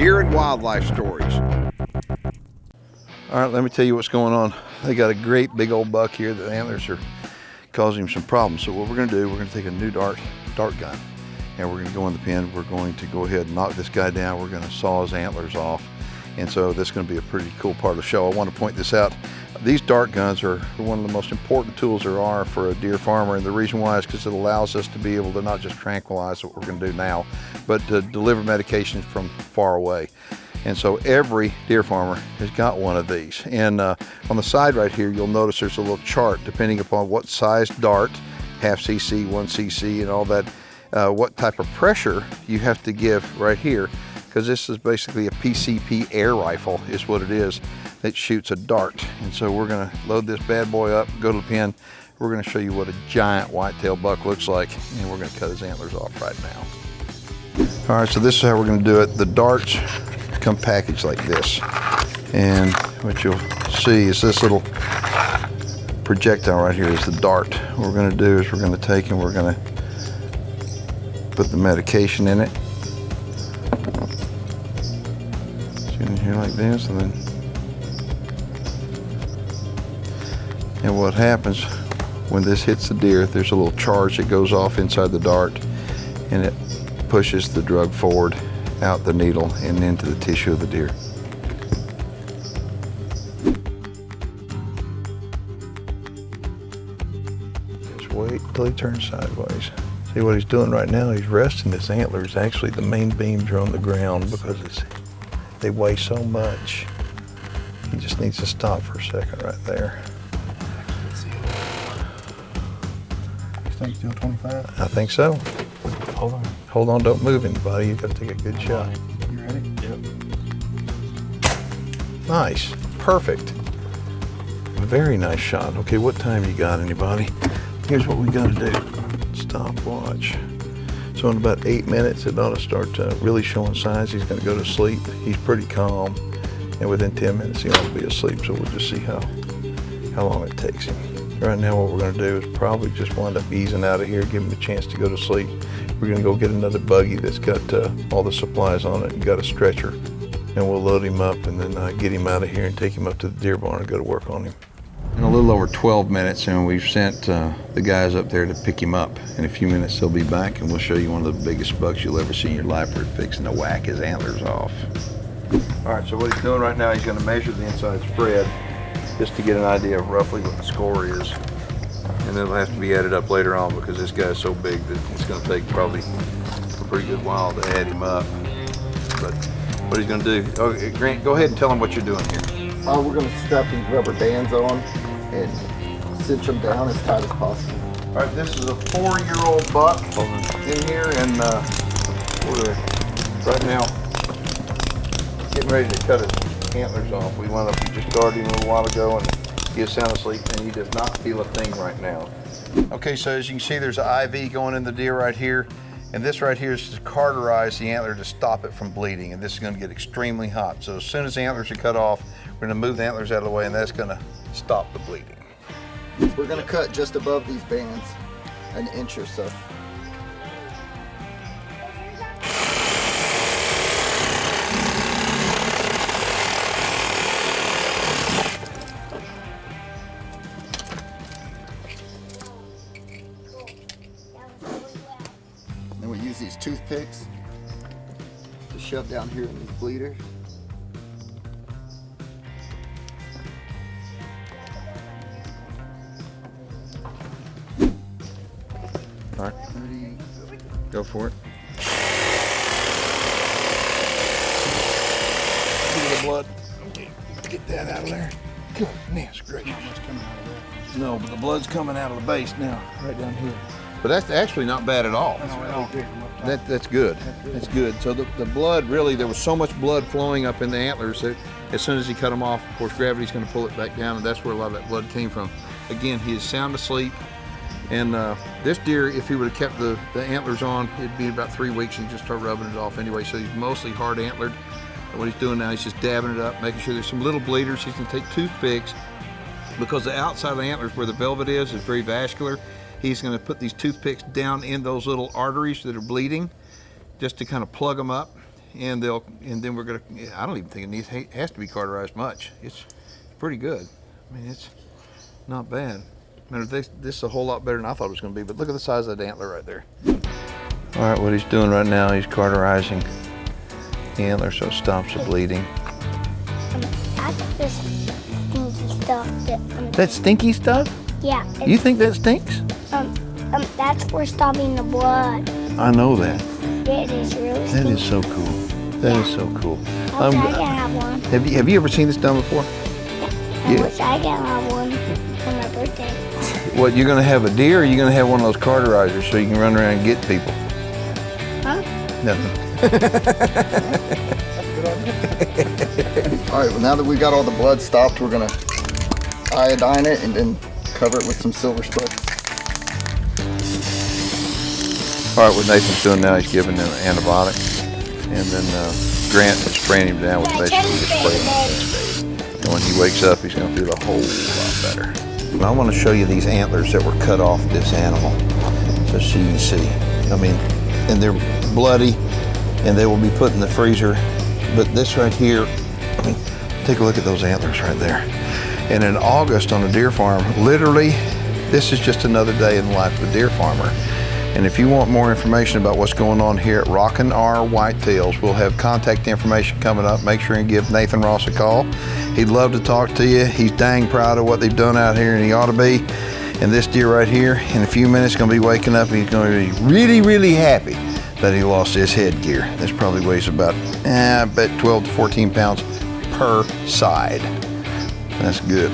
deer and wildlife stories. All right, let me tell you what's going on. They got a great big old buck here. The antlers are causing him some problems. So what we're gonna do, we're gonna take a new dart gun, and we're gonna go in the pen. We're going to go ahead and knock this guy down. We're gonna saw his antlers off. And so this is gonna be a pretty cool part of the show. I wanna point this out. These dart guns are one of the most important tools there are for a deer farmer, and the reason why is because it allows us to be able to not just tranquilize what we're going to do now, but to deliver medications from far away. And so every deer farmer has got one of these. And on the side right here, you'll notice there's a little chart depending upon what size dart, half cc, 1 cc, and all that, what type of pressure you have to give right here, because this is basically a PCP air rifle is what it is. It shoots a dart. And so we're gonna load this bad boy up, go to the pen. We're gonna show you what a giant whitetail buck looks like, and we're gonna cut his antlers off right now. All right, so this is how we're gonna do it. The darts come packaged like this. And what you'll see is this little projectile right here is the dart. What we're gonna do is we're gonna take and we're gonna put the medication in it. Get in here like this, and then and what happens when this hits the deer, there's a little charge that goes off inside the dart, and it pushes the drug forward out the needle and into the tissue of the deer. Just wait until he turns sideways. See what he's doing right now? He's resting his antlers. Actually, the main beams are on the ground because they weigh so much. He just needs to stop for a second right there. Think still 25? I think so. Hold on. Hold on, don't move anybody. You gotta take a good shot. You ready? Yep. Nice, perfect. Very nice shot. Okay, what time you got, anybody? Here's what we gotta do. Stopwatch. So in about 8 minutes, it ought to start really showing signs. He's gonna go to sleep. He's pretty calm. And within 10 minutes, he ought to be asleep. So we'll just see how long it takes him. Right now what we're gonna do is probably just wind up easing out of here, give him a chance to go to sleep. We're gonna go get another buggy that's got all the supplies on it and got a stretcher. And we'll load him up and then get him out of here and take him up to the deer barn and go to work on him. In a little over 12 minutes, and we've sent the guys up there to pick him up. In a few minutes they'll be back, and we'll show you one of the biggest bucks you'll ever see in your life. We're fixing to whack his antlers off. All right, so what he's doing right now, he's gonna measure the inside spread, just to get an idea of roughly what the score is. And then it'll have to be added up later on because this guy's so big that it's gonna take probably a pretty good while to add him up. But what he's gonna do, okay, Grant, go ahead and tell him what you're doing here. We're going to strap these rubber bands on and cinch them down as tight as possible. All right, this is a 4-year-old buck in here, and we're right now getting ready to cut his antlers off. We wound up, we just started him a little while ago, and he is sound asleep, and he does not feel a thing right now. Okay, so as you can see, there's an IV going in the deer right here, and this right here is to cauterize the antler to stop it from bleeding, and this is gonna get extremely hot. So as soon as the antlers are cut off, we're gonna move the antlers out of the way, and that's gonna stop the bleeding. We're going to cut just above these bands, an inch or so. Then we use these toothpicks to shove down here in these bleeders. All right, go for it. See the blood. Okay, get that out of there. Goodness gracious. No, but the blood's coming out of the base now, right down here. But that's actually not bad at all. That's good. That's good. So the blood, really, there was so much blood flowing up in the antlers that as soon as he cut them off, of course, gravity's going to pull it back down, and that's where a lot of that blood came from. Again, he is sound asleep. And this deer, if he would have kept the antlers on, it'd be about 3 weeks and just start rubbing it off anyway. So he's mostly hard antlered. And what he's doing now, he's just dabbing it up, making sure there's some little bleeders. He's gonna take toothpicks, because the outside of the antlers where the velvet is very vascular. He's gonna put these toothpicks down in those little arteries that are bleeding, just to kind of plug them up. and then we're gonna. I don't even think it has to be carterized much. It's pretty good. I mean, it's not bad. This is a whole lot better than I thought it was going to be. But look at the size of that antler right there. All right, what he's doing right now, he's carterizing the antler so it stops the bleeding. That's this stinky stuff. That stinky stuff? Yeah. You think that stinks? That's for stopping the blood. I know that. Yeah, it is really stinky. That is so cool. That is so cool. I wish I could have one. Have you ever seen this done before? I wish I could have one for my birthday. What, you're gonna have a deer, or you're gonna have one of those carterizers so you can run around and get people? Huh? Nothing. All right, well, now that we got all the blood stopped, we're gonna iodine it and then cover it with some silver spray. All right, what Nathan's doing now, he's giving him an antibiotic, and then Grant is spraying him down with basically the spray. And when he wakes up, he's gonna feel a whole lot better. I want to show you these antlers that were cut off this animal, just so you can see. I mean, and they're bloody, and they will be put in the freezer. But this right here, I mean, take a look at those antlers right there. And in August on a deer farm, literally, this is just another day in the life of a deer farmer. And if you want more information about what's going on here at Rockin R Whitetails, we'll have contact information coming up. Make sure and give Nathan Ross a call. He'd love to talk to you. He's dang proud of what they've done out here, and he ought to be. And this deer right here, in a few minutes, gonna be waking up, and he's gonna be really, really happy that he lost his headgear. This probably weighs about, I bet 12 to 14 pounds per side. That's good.